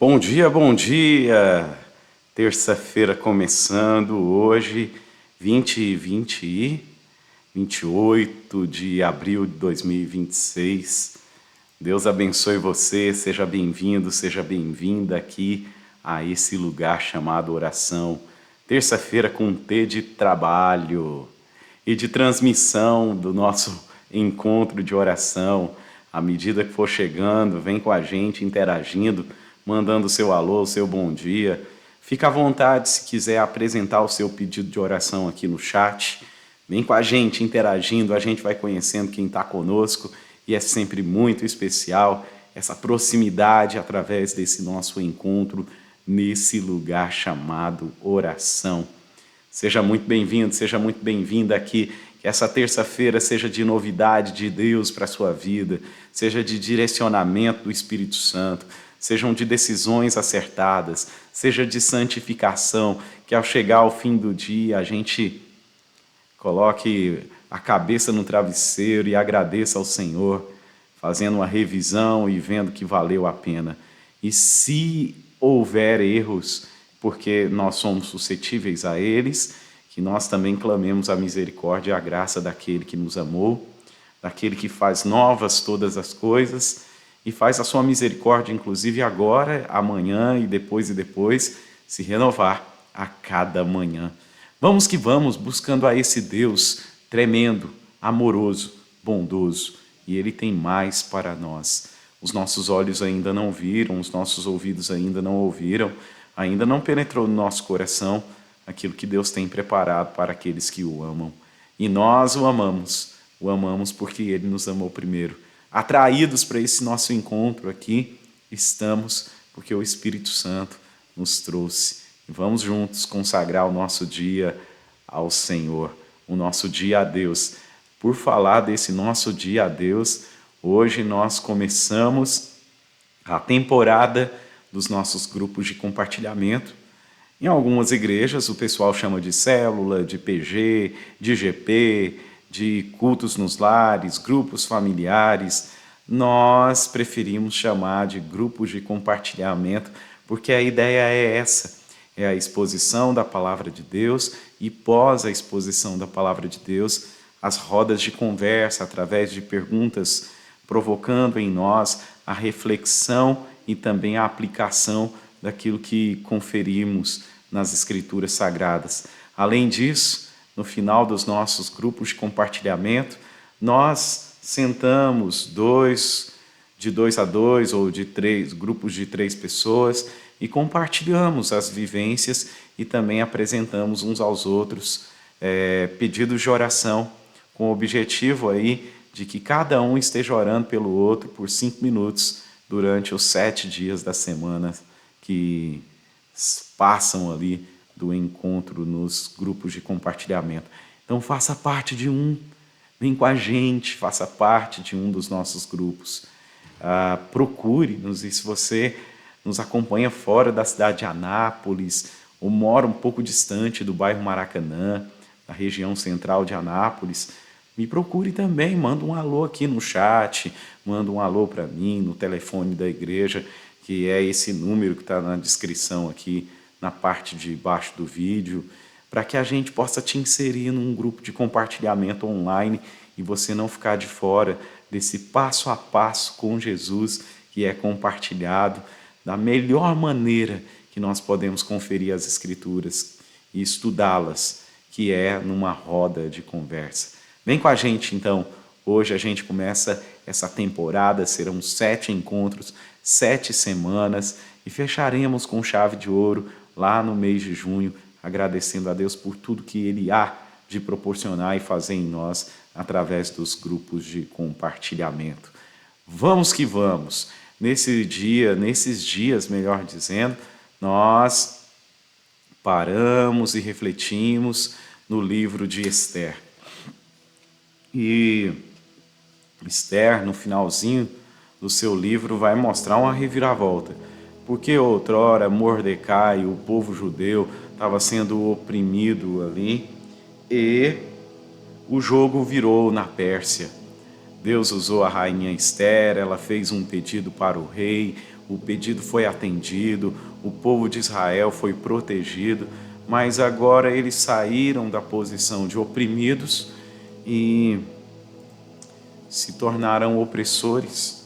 Bom dia, bom dia! Terça-feira começando hoje, 28 de abril de 2026. Deus abençoe você, seja bem-vindo, seja bem-vinda aqui a esse lugar chamado oração. Terça-feira com T de trabalho e de transmissão do nosso encontro de oração. À medida que for chegando, vem com a gente interagindo, mandando o seu alô, o seu bom dia. Fica à vontade se quiser apresentar o seu pedido de oração aqui no chat. Vem com a gente interagindo, a gente vai conhecendo quem está conosco e é sempre muito especial essa proximidade através desse nosso encontro nesse lugar chamado oração. Seja muito bem-vindo, seja muito bem-vinda aqui. Que essa terça-feira seja de novidade de Deus para a sua vida, seja de direcionamento do Espírito Santo, sejam de decisões acertadas, seja de santificação, que ao chegar ao fim do dia a gente coloque a cabeça no travesseiro e agradeça ao Senhor, fazendo uma revisão e vendo que valeu a pena. E se houver erros, porque nós somos suscetíveis a eles, que nós também clamemos a misericórdia e a graça daquele que nos amou, daquele que faz novas todas as coisas e faz a sua misericórdia, inclusive agora, amanhã e depois, se renovar a cada manhã. Vamos que vamos, buscando a esse Deus tremendo, amoroso, bondoso, e Ele tem mais para nós. Os nossos olhos ainda não viram, os nossos ouvidos ainda não ouviram, ainda não penetrou no nosso coração aquilo que Deus tem preparado para aqueles que o amam. E nós o amamos porque Ele nos amou primeiro. Atraídos para esse nosso encontro aqui, estamos porque o Espírito Santo nos trouxe. E vamos juntos consagrar o nosso dia ao Senhor, o nosso dia a Deus. Por falar desse nosso dia a Deus, hoje nós começamos a temporada dos nossos grupos de compartilhamento. Em algumas igrejas o pessoal chama de célula, de PG, de GP, de cultos nos lares, grupos familiares. Nós preferimos chamar de grupos de compartilhamento, porque a ideia é essa, é a exposição da palavra de Deus e pós a exposição da palavra de Deus, as rodas de conversa através de perguntas, provocando em nós a reflexão e também a aplicação daquilo que conferimos nas Escrituras Sagradas. Além disso, no final dos nossos grupos de compartilhamento, nós sentamos de dois a dois ou de três, grupos de 3 pessoas e compartilhamos as vivências e também apresentamos uns aos outros pedidos de oração, com o objetivo aí de que cada um esteja orando pelo outro por 5 minutos durante os 7 dias da semana que passam ali do encontro nos grupos de compartilhamento. Então faça parte de um, vem com a gente, faça parte de um dos nossos grupos. Procure-nos, e se você nos acompanha fora da cidade de Anápolis ou mora um pouco distante do bairro Maracanã, na região central de Anápolis, me procure também, manda um alô aqui no chat, manda um alô para mim no telefone da igreja, que é esse número que está na descrição aqui, na parte de baixo do vídeo, para que a gente possa te inserir num grupo de compartilhamento online e você não ficar de fora desse passo a passo com Jesus que é compartilhado da melhor maneira que nós podemos conferir as Escrituras e estudá-las, que é numa roda de conversa. Vem com a gente, então. Hoje a gente começa essa temporada, serão 7 encontros, 7 semanas, e fecharemos com chave de ouro lá no mês de junho, agradecendo a Deus por tudo que Ele há de proporcionar e fazer em nós através dos grupos de compartilhamento. Vamos que vamos! Nesses dias, melhor dizendo, nós paramos e refletimos no livro de Esther. E Esther, no finalzinho do seu livro, vai mostrar uma reviravolta. Porque outrora Mordecai, o povo judeu, estava sendo oprimido ali e o jogo virou na Pérsia. Deus usou a rainha Esther, ela fez um pedido para o o pedido foi atendido, o povo de Israel foi protegido, mas agora eles saíram da posição de oprimidos e se tornaram opressores.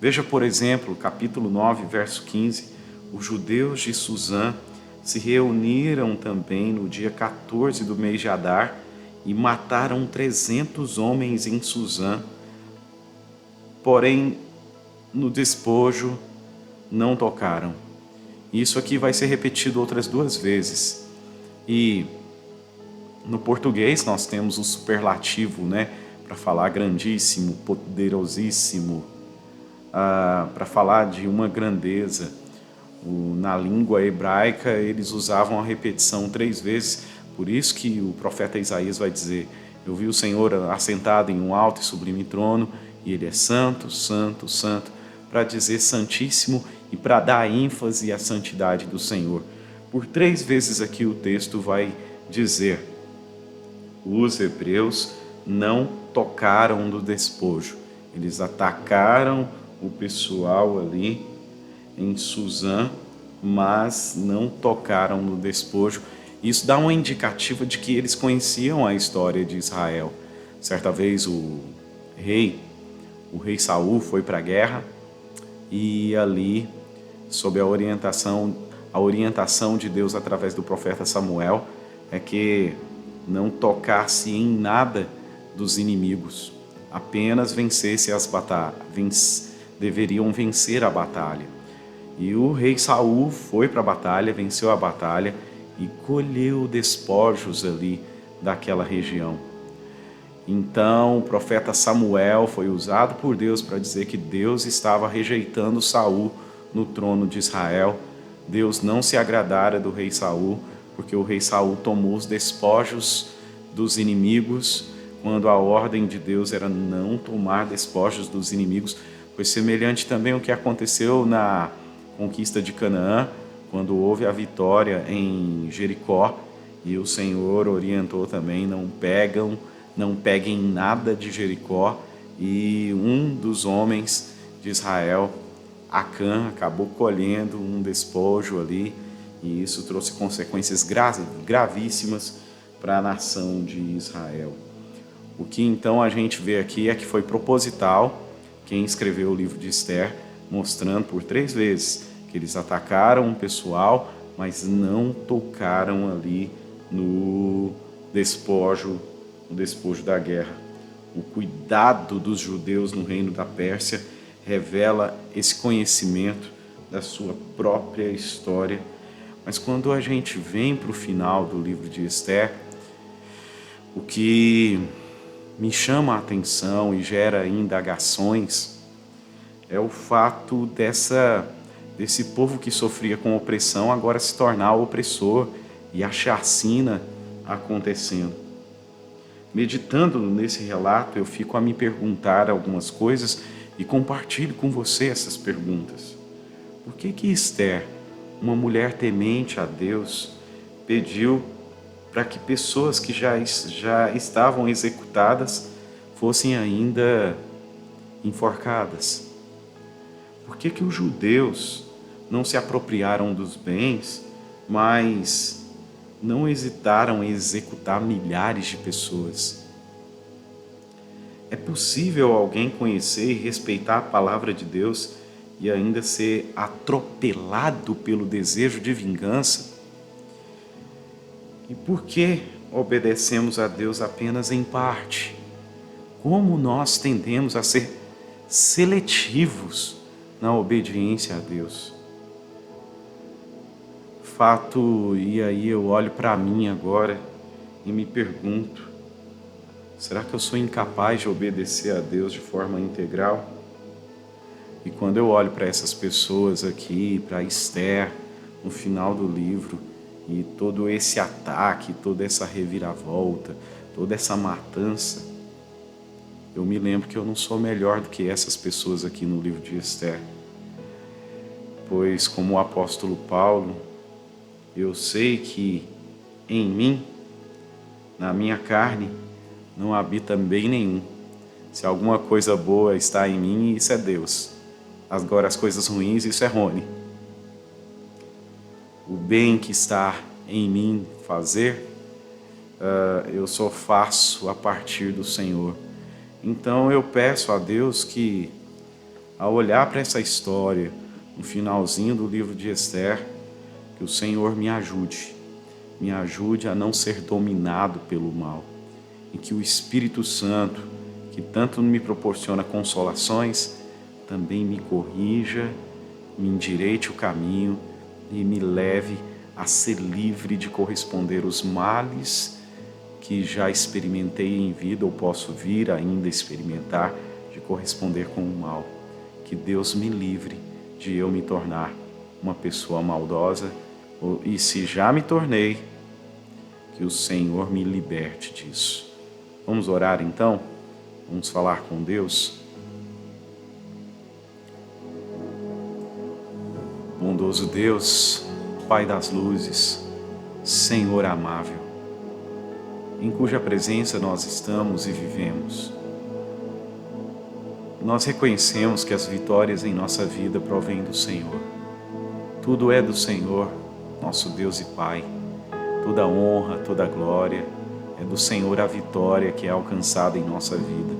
Veja, por exemplo, capítulo 9, verso 15, os judeus de Suzã se reuniram também no dia 14 do mês de Adar e mataram 300 homens em Suzã, porém no despojo não tocaram. Isso aqui vai ser repetido outras 2 vezes. E no português nós temos o superlativo, para falar grandíssimo, poderosíssimo, para falar de uma grandeza. Na língua hebraica eles usavam a repetição 3 vezes, por isso que o profeta Isaías vai dizer: eu vi o Senhor assentado em um alto e sublime trono, e Ele é santo, santo, santo, para dizer santíssimo e para dar ênfase à santidade do Senhor. Por 3 vezes aqui o texto vai dizer: os hebreus não tocaram no despojo. Eles atacaram o pessoal ali em Suzã, mas não tocaram no despojo. Isso dá uma indicativa de que eles conheciam a história de Israel. Certa vez o rei Saul foi para a guerra e ali, sob a orientação de Deus através do profeta Samuel, é que não tocasse em nada dos inimigos, apenas vencesse as batalhas, deveriam vencer a batalha. E o rei Saul foi para a batalha, venceu a batalha e colheu despojos ali daquela região. Então o profeta Samuel foi usado por Deus para dizer que Deus estava rejeitando Saul no trono de Israel. Deus não se agradara do rei Saul, porque o rei Saul tomou os despojos dos inimigos, quando a ordem de Deus era não tomar despojos dos inimigos. Foi semelhante também ao que aconteceu na conquista de Canaã, quando houve a vitória em Jericó, e o Senhor orientou também: não peguem nada de Jericó, e um dos homens de Israel, Acã, acabou colhendo um despojo ali, e isso trouxe consequências gravíssimas para a nação de Israel. O que então a gente vê aqui é que foi proposital quem escreveu o livro de Esther, mostrando por 3 vezes que eles atacaram o pessoal, mas não tocaram ali no despojo da guerra. O cuidado dos judeus no reino da Pérsia revela esse conhecimento da sua própria história. Mas quando a gente vem para o final do livro de Esther, o que me chama a atenção e gera indagações é o fato desse povo que sofria com opressão agora se tornar opressor e a chacina acontecendo. Meditando nesse relato, eu fico a me perguntar algumas coisas e compartilho com você essas perguntas. Por que Esther, uma mulher temente a Deus, pediu para que pessoas que já estavam executadas fossem ainda enforcadas? Por que os judeus não se apropriaram dos bens, mas não hesitaram em executar milhares de pessoas? É possível alguém conhecer e respeitar a palavra de Deus e ainda ser atropelado pelo desejo de vingança? E por que obedecemos a Deus apenas em parte? Como nós tendemos a ser seletivos na obediência a Deus? Fato, e aí eu olho para mim agora e me pergunto: será que eu sou incapaz de obedecer a Deus de forma integral? E quando eu olho para essas pessoas aqui, para Esther, no final do livro, e todo esse ataque, toda essa reviravolta, toda essa matança, eu me lembro que eu não sou melhor do que essas pessoas aqui no livro de Esther. Pois, como o apóstolo Paulo, eu sei que em mim, na minha carne, não habita bem nenhum. Se alguma coisa boa está em mim, isso é Deus. Agora as coisas ruins, isso é Rony. O bem que está em mim fazer, eu só faço a partir do Senhor. Então eu peço a Deus que, ao olhar para essa história, no finalzinho do livro de Esther, que o Senhor me ajude a não ser dominado pelo mal, e que o Espírito Santo, que tanto me proporciona consolações, também me corrija, me endireite o caminho e me leve a ser livre de corresponder os males que já experimentei em vida ou posso vir ainda experimentar, de corresponder com o mal. Que Deus me livre de eu me tornar uma pessoa maldosa, e se já me tornei, que o Senhor me liberte disso. Vamos orar então? Vamos falar com Deus? Bondoso Deus, Pai das luzes, Senhor amável, em cuja presença nós estamos e vivemos, nós reconhecemos que as vitórias em nossa vida provêm do Senhor. Tudo é do Senhor, nosso Deus e Pai. Toda honra, toda glória é do Senhor a vitória que é alcançada em nossa vida.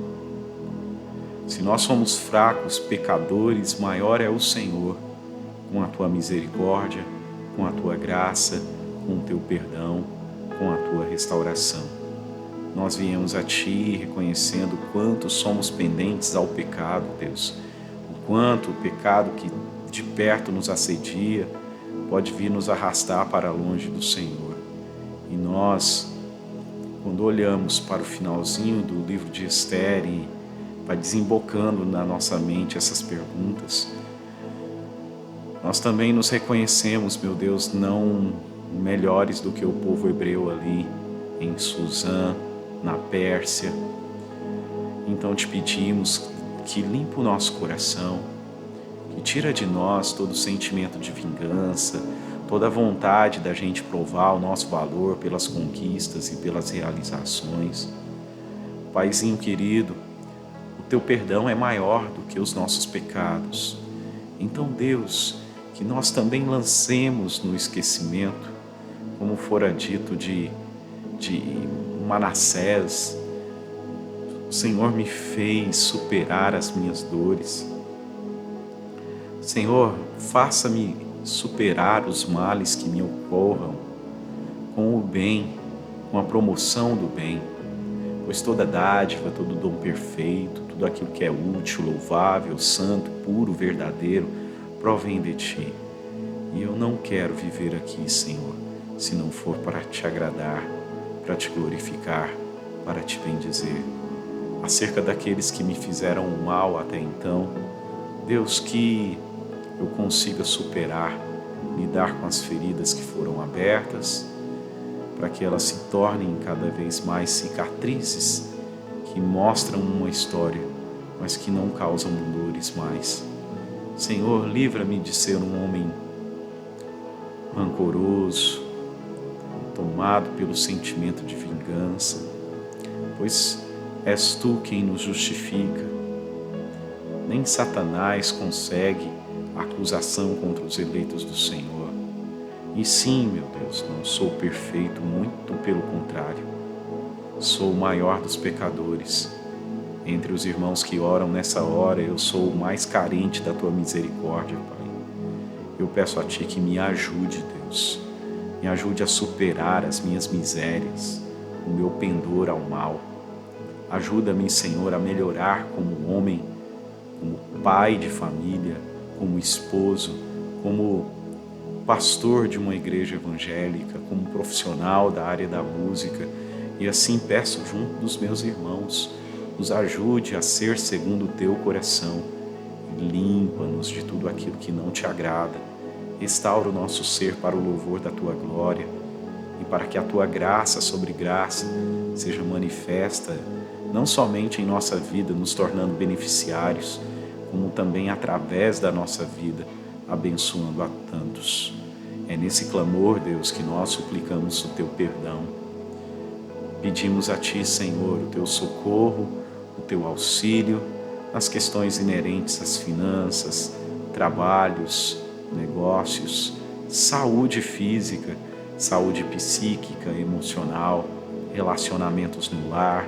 Se nós somos fracos, pecadores, maior é o Senhor, com a Tua misericórdia, com a Tua graça, com o Teu perdão, com a Tua restauração. Nós viemos a Ti reconhecendo o quanto somos pendentes ao pecado, Deus. O quanto o pecado que de perto nos assedia pode vir nos arrastar para longe do Senhor. E nós, quando olhamos para o finalzinho do livro de Esther e vai desembocando na nossa mente essas perguntas, nós também nos reconhecemos, meu Deus, não melhores do que o povo hebreu ali em Suzã, na Pérsia. Então te pedimos que limpa o nosso coração, que tira de nós todo o sentimento de vingança, toda a vontade da gente provar o nosso valor pelas conquistas e pelas realizações. Paizinho querido, o Teu perdão é maior do que os nossos pecados. Então, Deus, que nós também lancemos no esquecimento, como fora dito de Manassés, o Senhor me fez superar as minhas dores. Senhor, faça-me superar os males que me ocorram com o bem, com a promoção do bem, pois toda dádiva, todo dom perfeito, tudo aquilo que é útil, louvável, santo, puro, verdadeiro, provém de Ti. E eu não quero viver aqui, Senhor, se não for para Te agradar, para Te glorificar, para Te bendizer. Acerca daqueles que me fizeram o mal até então, Deus, que eu consiga superar, lidar com as feridas que foram abertas, para que elas se tornem cada vez mais cicatrizes que mostram uma história, mas que não causam dores mais. Senhor, livra-me de ser um homem rancoroso, tomado pelo sentimento de vingança, pois és Tu quem nos justifica. Nem Satanás consegue a acusação contra os eleitos do Senhor. E sim, meu Deus, não sou perfeito, muito pelo contrário. Sou o maior dos pecadores. Entre os irmãos que oram nessa hora, eu sou o mais carente da Tua misericórdia, Pai. Eu peço a Ti que me ajude, Deus. Me ajude a superar as minhas misérias, o meu pendor ao mal. Ajuda-me, Senhor, a melhorar como homem, como pai de família, como esposo, como pastor de uma igreja evangélica, como profissional da área da música. E assim peço junto dos meus irmãos, nos ajude a ser segundo o Teu coração. Limpa-nos de tudo aquilo que não Te agrada. Restaura o nosso ser para o louvor da Tua glória e para que a Tua graça sobre graça seja manifesta não somente em nossa vida, nos tornando beneficiários, como também através da nossa vida, abençoando a tantos. É nesse clamor, Deus, que nós suplicamos o Teu perdão. Pedimos a Ti, Senhor, o Teu socorro, o Teu auxílio nas questões inerentes às finanças, trabalhos, negócios, saúde física, saúde psíquica, emocional, relacionamentos no lar,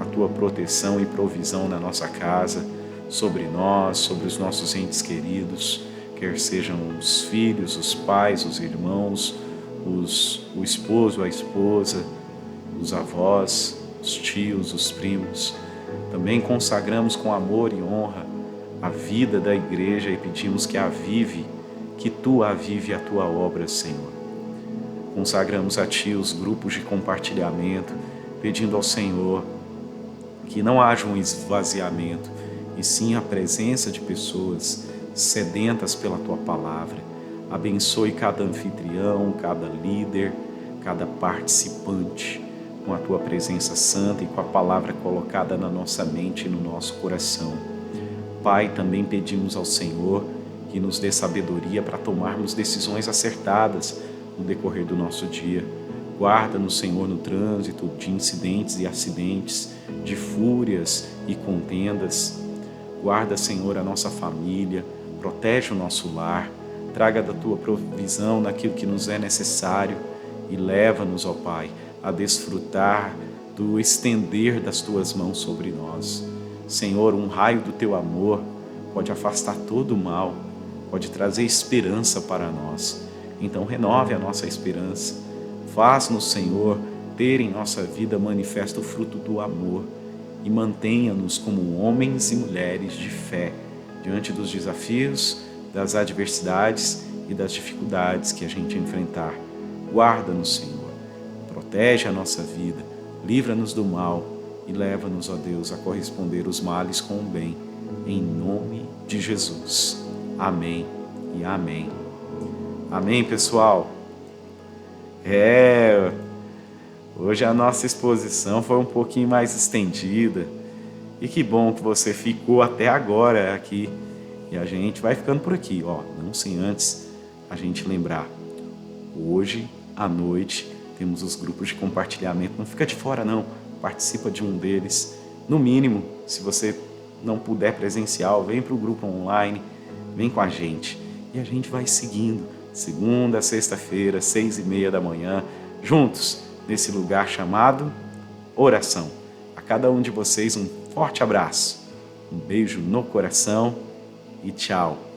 a tua proteção e provisão na nossa casa, sobre nós, sobre os nossos entes queridos, quer sejam os filhos, os pais, os irmãos, o esposo, a esposa, os avós, os tios, os primos. Também consagramos com amor e honra a vida da igreja e pedimos que tu avive a tua obra, Senhor. Consagramos a ti os grupos de compartilhamento, pedindo ao Senhor que não haja um esvaziamento, e sim a presença de pessoas sedentas pela tua palavra. Abençoe cada anfitrião, cada líder, cada participante, com a tua presença santa e com a palavra colocada na nossa mente e no nosso coração. Pai, também pedimos ao Senhor que nos dê sabedoria para tomarmos decisões acertadas no decorrer do nosso dia. Guarda-nos, Senhor, no trânsito de incidentes e acidentes, de fúrias e contendas. Guarda, Senhor, a nossa família, protege o nosso lar, traga da tua provisão naquilo que nos é necessário e leva-nos, ó Pai, a desfrutar do estender das tuas mãos sobre nós. Senhor, um raio do teu amor pode afastar todo o mal, pode trazer esperança para nós. Então renove a nossa esperança. Faz-nos, Senhor, ter em nossa vida manifesto o fruto do amor e mantenha-nos como homens e mulheres de fé diante dos desafios, das adversidades e das dificuldades que a gente enfrentar. Guarda-nos, Senhor, protege a nossa vida, livra-nos do mal e leva-nos, ó Deus, a corresponder os males com o bem, em nome de Jesus. Amém e amém. Amém, pessoal? Hoje a nossa exposição foi um pouquinho mais estendida e que bom que você ficou até agora aqui. E a gente vai ficando por aqui, não sem antes a gente lembrar. Hoje à noite temos os grupos de compartilhamento, não fica de fora não, participa de um deles. No mínimo, se você não puder presencial, vem para o grupo online, vem com a gente. E a gente vai seguindo, segunda a sexta-feira, 6:30 da manhã, juntos, nesse lugar chamado oração. A cada um de vocês um forte abraço, um beijo no coração e tchau.